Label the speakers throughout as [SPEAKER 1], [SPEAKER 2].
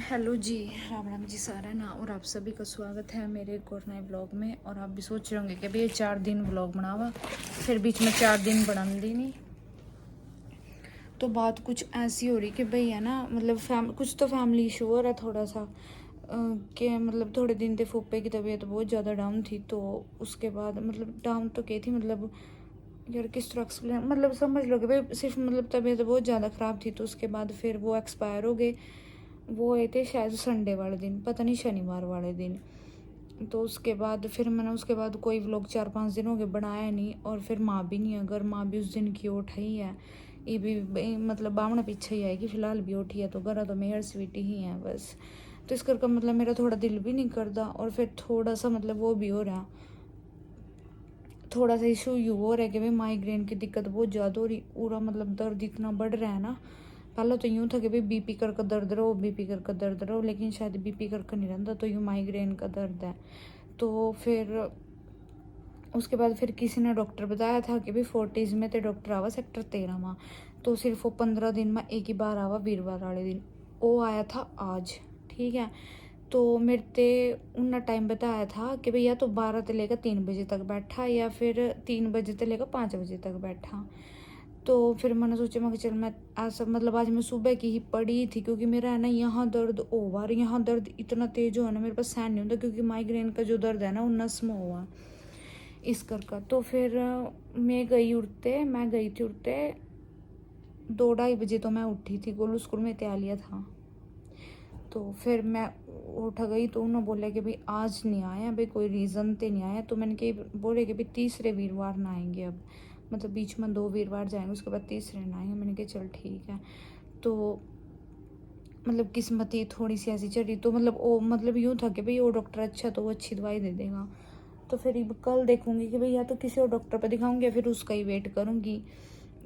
[SPEAKER 1] Hello जी, राम राम जी सारा ना। और आप सभी का स्वागत है मेरे एक और नए ब्लॉग में। और आप भी सोच रहे होंगे कि भाई ये 4 दिन ब्लॉग बनावा, फिर बीच में 4 दिन बनाती नहीं। तो बात कुछ ऐसी हो रही कि भाई है ना, मतलब कुछ तो फैमिली इशू हो रहा है थोड़ा सा। कि मतलब थोड़े दिन थे फूफे की तबीयत बहुत ज़्यादा डाउन थी। तो उसके बाद मतलब डाउन तो की थी, मतलब यार किस तरह एक्सप्लेन, मतलब समझ लो कि भाई सिर्फ मतलब तबीयत बहुत ज़्यादा ख़राब थी। तो उसके बाद फिर वो एक्सपायर हो गए। वो आए थे शायद संडे वाले दिन, पता नहीं शनिवार वाले दिन। तो उसके बाद फिर मैंने उसके बाद कोई व्लॉग 4-5 दिन हो गए बनाया नहीं। और फिर माँ भी नहीं है, अगर माँ भी उस दिन की उठाई है। ये भी मतलब बामना पीछे ही आएगी, फिलहाल भी उठी है। तो घर तो मेहर स्वीटी ही है बस। तो इस करके मतलब मेरा थोड़ा दिल भी नहीं करता। और फिर थोड़ा सा मतलब वो भी हो रहा, थोड़ा सा इशू यू हो रहा है कि भाई माइग्रेन की दिक्कत बहुत ज़्यादा हो रही। पूरा मतलब दर्द इतना बढ़ रहा है ना। पहले तो यूँ था कि भाई बीपी करके दर्द रहो, बीपी करके दर्द रहो, लेकिन शायद बीपी करके नहीं रहता, तो यूँ माइग्रेन का दर्द है। तो फिर उसके बाद फिर किसी ने डॉक्टर बताया था कि भाई 40s में तो डॉक्टर आवा सेक्टर 13 में। तो सिर्फ वो 15 दिन में एक ही बार आवा, वीरवार वाले दिन। वो आया था आज, ठीक है। तो मेरे ते उन टाइम बताया था कि भैया तो 12 से लेकर 3 बजे तक बैठा, या फिर 3 बजे से लेकर 5 बजे तक बैठा। तो फिर मैंने सोचा मैं कि चल मैं ऐसा मतलब आज मैं सुबह की ही पड़ी थी, क्योंकि मेरा है ना यहाँ दर्द ओवर, यहाँ दर्द इतना तेज हुआ ना मेरे पास सहन नहीं होता, क्योंकि माइग्रेन का जो दर्द है ना वो नस में हुआ इस कर का। तो फिर मैं गई थी उठते 2-2:30 बजे। तो मैं उठी थी, गोलू स्कूल में त्यालिया था। तो फिर मैं उठ गई। तो उन्होंने बोला कि भाई आज नहीं आया, भाई कोई रीज़न तो नहीं आया। तो मैंने कही बोले कि भाई तीसरे वीरवार ना आएंगे अब, मतलब बीच में 2 वीरवार जाएंगे, उसके बाद तीसरे ना आएंगे। मैंने कहा चल ठीक है। तो मतलब किस्मत ही थोड़ी सी ऐसी चढ़ी। तो मतलब वो मतलब यूँ था कि भाई वो डॉक्टर अच्छा, तो वो अच्छी दवाई दे देगा। तो फिर अब कल देखूंगी कि भाई या तो किसी और डॉक्टर पर दिखाऊंगी या फिर उसका ही वेट करूंगी।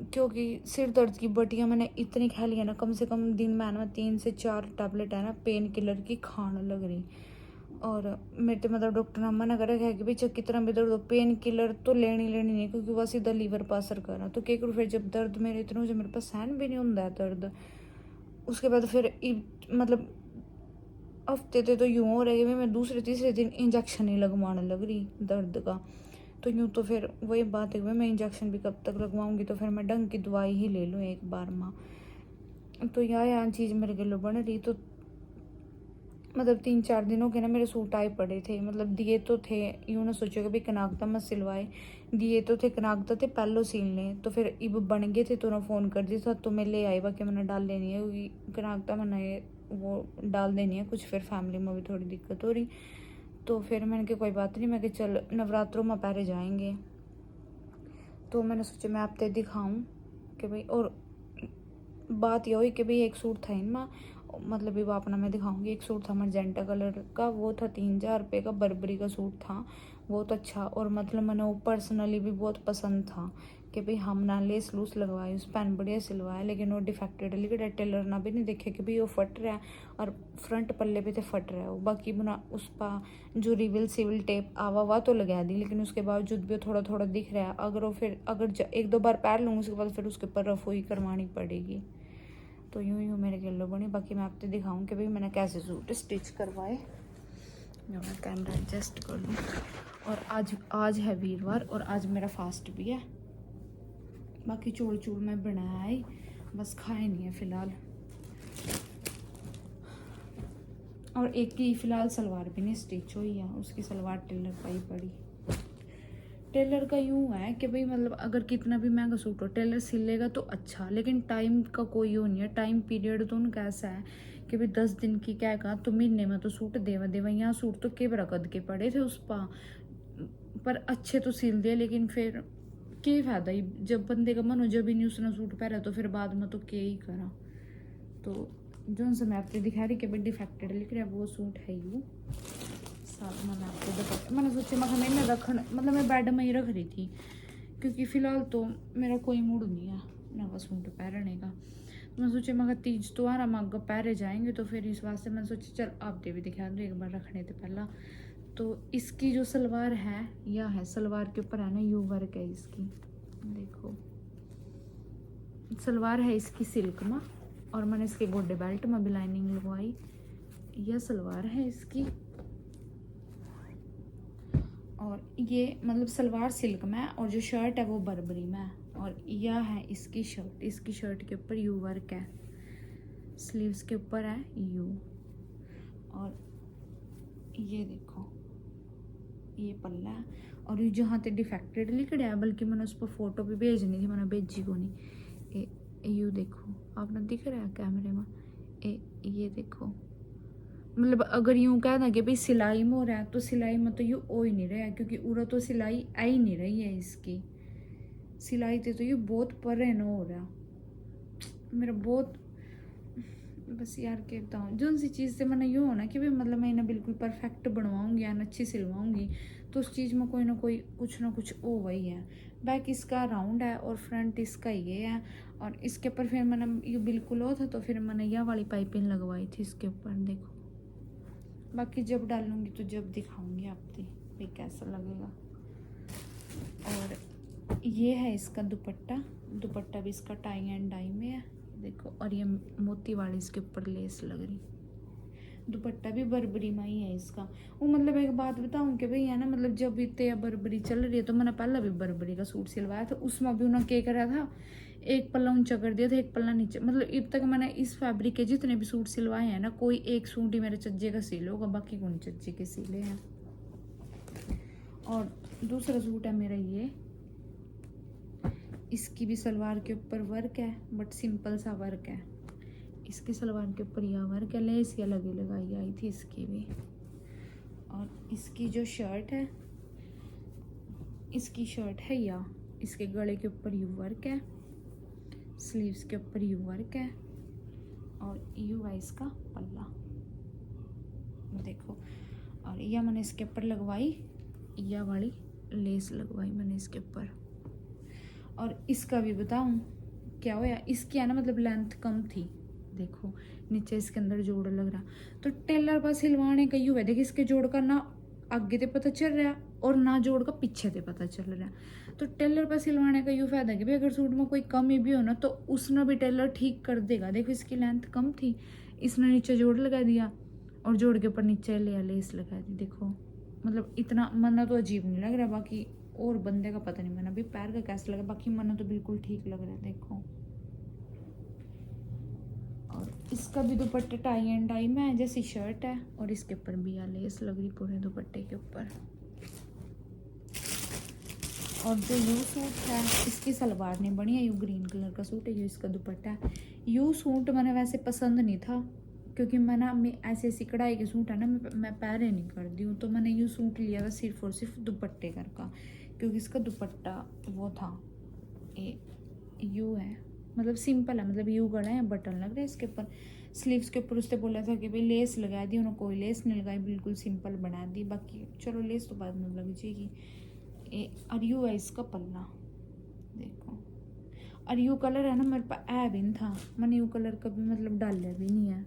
[SPEAKER 1] क्योंकि सिर दर्द की बटियाँ मैंने इतनी खा ली है ना, कम से कम दिन में है ना 3 से 4 टैबलेट है ना पेन किलर की खाने लग रही। और मेरे तो मतलब डॉक्टर ने मना कर रखा है कि भाई चाहे कितना भी दर्द हो पेन किलर तो लेनी नहीं, क्योंकि वह सीधा लीवर पर असर कर रहा। तो क्या करूँ फिर, जब दर्द मेरे इतना हो, जब मेरे पास सहन भी नहीं होता है दर्द। उसके बाद फिर मतलब हफ्ते ते तो यूँ हो रहा है कि मैं दूसरे तीसरे दिन इंजेक्शन ही लगवाने लग रही दर्द का। तो यूँ तो फिर वही बात है कि मैं इंजेक्शन भी कब तक लगवाऊंगी, तो फिर मैं ढंग की दवाई ही ले लूँ एक बार माँ। तो यहाँ चीज़ मेरे गले बन रही। तो मतलब 3-4 दिनों के ना मेरे सूट आए पड़े थे, मतलब दिए तो थे। यूँ ना सोचो कि भाई कनाकता मत सिलवाए, दिए तो थे कनाकता थे पहलो सील लें। तो फिर इब बन गए थे तो ना फ़ोन कर दिया था। तो मैं ले आई बाकी मैंने डाल लेनी है, क्योंकि कनाकता मैंने वो डाल देनी है कुछ, फिर फैमिली में भी थोड़ी दिक्कत हो रही। तो फिर मैंने कहा कोई बात नहीं, मैं कि चल नवरात्रों में पहले जाएंगे। तो मैंने सोचा मैं आप ते दिखाऊं कि भाई। और बात ये हुई कि भाई एक सूट था इनमें, मतलब ये अपना मैं दिखाऊंगी। एक सूट था मजेंटा कलर का, वो था 3,000 रुपये का, बर्बरी का सूट था, बहुत अच्छा। और मतलब मैंने वो पर्सनली भी बहुत पसंद था कि भाई हम ना लेस लूस लगवाए, उस पैन बढ़िया सिलवाया, लेकिन वो डिफेक्टेड लेकिन टेलर ना भी नहीं देखे कि भाई वो फट रहा है। और फ्रंट पल्ले पे तो फट रहा है वो, बाकी बना उस पर जो रिविल सिविल टेप आवा हुआ तो लगा दी, लेकिन उसके बावजूद भी थोड़ा थोड़ा दिख रहा है। अगर वो फिर अगर 1-2 बार पैर लूँगी उसके बाद फिर उसके ऊपर रफोई करवानी पड़ेगी। तो यूँ मेरे येलो बनी। बाकी मैं आपको दिखाऊँ कि भाई मैंने कैसे सूट स्टिच करवाए। जो मैं कैमरा एडजस्ट कर लूँ। और आज है वीरवार और आज मेरा फास्ट भी है। बाकी चूड़ चूड़ मैं बनाया है, बस खाए नहीं है फ़िलहाल। और एक की फ़िलहाल सलवार भी नहीं स्टिच हुई है, उसकी सलवार टेलर पाई पड़ी। टेलर का यूँ है कि भाई मतलब अगर कितना भी महंगा सूट हो टेलर सिलेगा तो अच्छा, लेकिन टाइम का कोई वो नहीं है। टाइम पीरियड तो उनका ऐसा है कि भाई 10 दिन की क्या कहा तो महीने में तो सूट देवा देवा। यहाँ सूट तो के बरा कद के पड़े थे उस पर अच्छे तो सिल दिए, लेकिन फिर क्या फ़ायदा ही, जब बंदे का मन हो जब ही नहीं उसने सूट पहना तो फिर बाद में तो क्या ही करा। तो जो उनसे मैं आपको दिखा रही कि भाई डिफेक्टेड लिख रहा है वो सूट है यू। साथ में मैं आपको दिखा, मैंने सोचा मैं रखन मतलब मैं बेड में ही रख रही थी, क्योंकि फ़िलहाल तो मेरा कोई मूड नहीं है नवा सूट पहनने का। मैं सोचा मगर तीज तो आ रहा मगर पहरे जाएंगे, तो फिर इस वास्ते मैंने सोचा चल आप दे भी दिखा दो एक बार रखने से पहला। तो इसकी जो सलवार है यह है, सलवार के ऊपर है ना यू वर्क है इसकी, देखो सलवार है इसकी सिल्क में। और मैंने इसके गोडे बेल्ट में भी लाइनिंग लगवाई। यह सलवार है इसकी, और ये मतलब सलवार सिल्क में है और जो शर्ट है वो बर्बरी में है। और यह है इसकी शर्ट, इसकी शर्ट के ऊपर यू वर्क है, स्लीव्स के ऊपर है यू। और ये देखो ये पल्ला है, और ये जहाँ ते डिफेक्टेड लिख रहा है, बल्कि मैंने उस पर फोटो भी भेजनी थी, मैंने भेजी को नहीं। यू देखो आपने दिख रहा है कैमरे में, ये देखो मतलब अगर यूं कह दें कि भाई सिलाई में हो रहा है, तो सिलाई में तो यू हो ही नहीं रहा है, क्योंकि उरा तो सिलाई आ ही नहीं रही है इसकी। सिलाई तो ये बहुत परे न हो रहा मेरा बहुत। बस यार के बताऊँ, जो सी चीज़ से मैंने यूँ होना कि भाई मतलब मैं इन्हें बिल्कुल परफेक्ट बनवाऊँगी या अच्छी सिलवाऊँगी, तो उस चीज़ में कोई ना कोई कुछ ना कुछ हो वही है। बैक इसका राउंड है और फ्रंट इसका ये है, और इसके ऊपर फिर मैंने ये बिल्कुल हो था, तो फिर मैंने यह वाली पाइपिंग लगवाई थी इसके ऊपर। देखो बाकी जब डालूँगी तो जब दिखाऊँगी आपको भाई कैसा लगेगा। और ये है इसका दुपट्टा, दुपट्टा भी इसका टाई एंड डाई में है देखो, और ये मोती वाली इसके ऊपर लेस लग रही। दुपट्टा भी बर्बरी में ही है इसका। वो मतलब एक बात बताऊं कि भाई है ना, मतलब जब इतने बर्बरी चल रही है, तो मैंने पहले भी बर्बरी का सूट सिलवाया था, उसमें भी उन्होंने क्या करा था, एक पल्ला ऊंचा कर दिया था, एक पल्ला नीचे। मतलब अब तक मैंने इस फैब्रिक के जितने भी सूट सिलवाए हैं ना, कोई एक सूट ही मेरे चज्जे का सिले होगा, बाकी कौन चज्जे के सिले हैं। और दूसरा सूट है मेरा ये, इसकी भी सलवार के ऊपर वर्क है, बट सिंपल सा वर्क है। इसकी सलवार के ऊपर यह वर्क है, लेस या लगी लगाई आई थी इसकी भी। और इसकी जो शर्ट है, इसकी शर्ट है या इसके गले के ऊपर यू वर्क है, स्लीव्स के ऊपर यू वर्क है, और यू है इसका पल्ला देखो। और यह मैंने इसके ऊपर लगवाई, यह वाली लेस लगवाई मैंने इसके ऊपर। और इसका भी बताऊं क्या होया, इसकी है ना मतलब लेंथ कम थी, देखो नीचे इसके अंदर जोड़ लग रहा, तो टेलर पर सिलवाने का यूँ है, देखिए इसके जोड़ का ना आगे ते पता चल रहा है और ना जोड़ का पीछे ते पता चल रहा है। तो टेलर पर सिलवाने का यूँ फायदा कि भाई अगर सूट में कोई कमी भी हो ना, तो उसने भी टेलर ठीक कर देगा। देखो इसकी लेंथ कम थी, इसने नीचे जोड़ लगा दिया और जोड़ के ऊपर नीचे ले लेस लगा दी। देखो मतलब इतना मना तो अजीब नहीं लग रहा, बाकी और बंदे का पता नहीं, मैंने अभी पैर का कैसा लगा, बाकी मना तो बिल्कुल ठीक लग रहा है देखो। और इसका भी दुपट्टा टाई एंड डाई में है, जैसी शर्ट है, और इसके ऊपर भी लेस लग रही पूरे दुपट्टे के ऊपर। और जो यू सूट है, इसकी सलवार नहीं बनी है, यू ग्रीन कलर का सूट है, यू इसका दुपट्टा है। यू सूट मैंने वैसे पसंद नहीं था, क्योंकि मैं ऐसे ऐसी कढ़ाई के सूट है ना, मैं पैरे नहीं कर दी हूँ, तो मैंने यू सूट लिया था सिर्फ और सिर्फ दुपट्टे कर का, क्योंकि इसका दुपट्टा वो था यू है, मतलब सिंपल है, मतलब यू गला है, बटन लग रहा है इसके ऊपर। स्लीव्स के ऊपर उसने बोला था कि भाई लेस लगा दी, उन्होंने कोई लेस नहीं लगाई, बिल्कुल सिंपल बना दी। बाकी चलो लेस तो बाद में लग जाएगी। और यू है इसका पल्ला देखो। और यू कलर है ना मेरे पास है भी नहीं था, मैंने यू कलर कभी मतलब डाला भी नहीं है।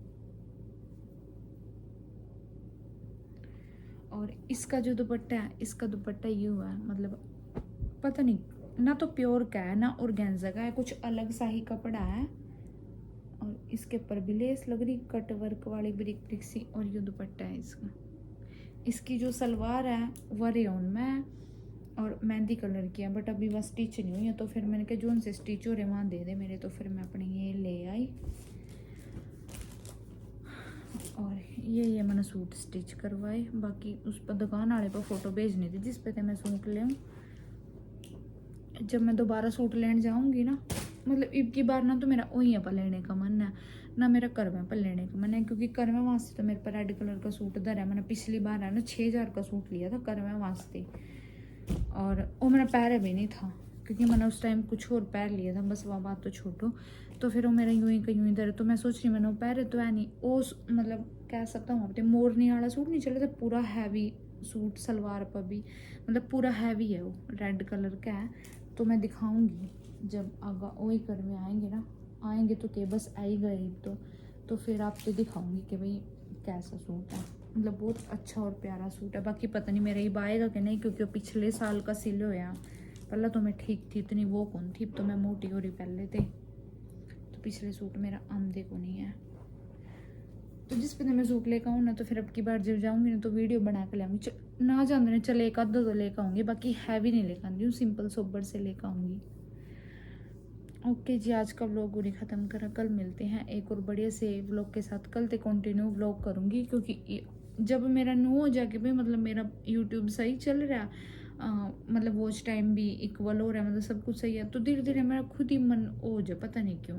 [SPEAKER 1] और इसका जो दुपट्टा है, इसका दुपट्टा यू है, मतलब पता नहीं ना तो प्योर का है ना ऑर्गेन्जा का है, कुछ अलग सा ही कपड़ा है। और इसके ऊपर भी लेस लग रही कट वर्क वाली ब्रिक ब्रिक सी, और ये दुपट्टा है इसका। इसकी जो सलवार है वह रेयन में है और मेहंदी कलर की है, बट अभी वह स्टिच नहीं हुई है, तो फिर मैंने कहा जोन से स्टिच हो रहे वहाँ दे दे मेरे, तो फिर मैं अपने ये ले आई। और ये मैंने सूट स्टिच करवाए, बाकी उस पर दुकान वाले पर फोटो भेजनी थी जिस पे थे मैं सूट ले। जब मैं दोबारा सूट लेने जाऊंगी ना, मतलब अब की बार ना तो मेरा वहीं पर लेने का मन है ना, मेरा करवे पर लेने का मन है, क्योंकि करवे वास्ते तो मेरे पर रेड कलर का सूट धरा है। मैंने पिछली बार है ना 6000 का सूट लिया था करवे वास्ते, और वो मेरा पैर भी नहीं था, क्योंकि मैंने उस टाइम कुछ और पैर लिया था, बस वह बात तो छोड़ो। तो फिर वो मेरा यूं ही का यूं ही धरा, तो मैं सोच रही मैंने वो पैर तो है नहीं, वो मतलब कह सकता हूँ अपने मोरनी वाला सूट नहीं चले था, पूरा हैवी सूट सलवार पर भी मतलब पूरा हैवी है, वो रेड कलर का है। तो मैं दिखाऊंगी जब आगा वही करवे आएंगे ना, आएंगे तो के बस आएगा ही, तो फिर आपको दिखाऊंगी कि भाई कैसा सूट है, मतलब बहुत अच्छा और प्यारा सूट है। बाकी पता नहीं मेरा ये आएगा कि नहीं, क्योंकि पिछले साल का सिले होया, पहले तो मैं ठीक थी, इतनी वो कौन थी, तो मैं मोटी हो रही पहले थे, तो पिछले सूट मेरा आमदे को नहीं है। तो जिस पे मैं सूट लेकर आऊँ ना, तो फिर अब की बार जब जाऊँगी ना तो वीडियो बना के लाऊंगी। ना जानते ना चले एक आधा तो लेकर आऊँगी, बाकी हैवी नहीं लेकर आऊँगी, सिंपल सोबर से लेकर आऊँगी। ओके जी, आज का व्लॉग पूरी ख़त्म करा। कल मिलते हैं एक और बढ़िया से व्लॉग के साथ। कल तक कंटिन्यू व्लॉग करूँगी, क्योंकि जब मेरा न्यू हो जाके भाई मतलब मेरा यूट्यूब सही चल रहा है, मतलब वॉच टाइम भी इक्वल हो रहा है, मतलब सब कुछ सही है, तो धीरे धीरे मेरा खुद ही मन हो जाए, पता नहीं क्यों।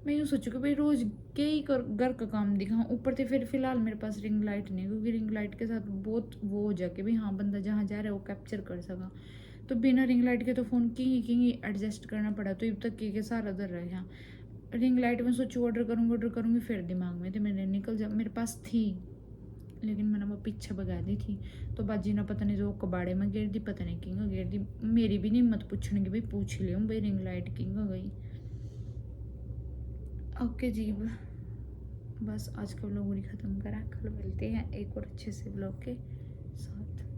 [SPEAKER 1] मैं यूँ सोचूँ कि भाई रोज़ के ही घर का काम दिखाऊँ, ऊपर से फिर फिलहाल मेरे पास रिंग लाइट नहीं, क्योंकि रिंग लाइट के साथ बहुत वो हो जाके भाई हाँ बंदा जहाँ जा रहा है वो कैप्चर कर सका। तो बिना रिंग लाइट के तो फ़ोन की एडजस्ट करना पड़ा, तो अब तक के सारा दर रहा है। रिंग लाइट में सोचूँ ऑर्डर करूँगी, फिर दिमाग में तो मैंने निकल जा, मेरे पास थी लेकिन मैंने वो पीछे भगा दी थी। तो बाजी ने पता नहीं जो कबाड़े में गिर दी, पता नहीं किंग गिर दी। मेरी भी नहीं हिम्मत पूछने की, भाई पूछ लियो भाई रिंग लाइट किंग हो गई। ओके जी, बस आज का व्लॉग पूरी ख़त्म करा। कल मिलते हैं एक और अच्छे से व्लॉग के साथ।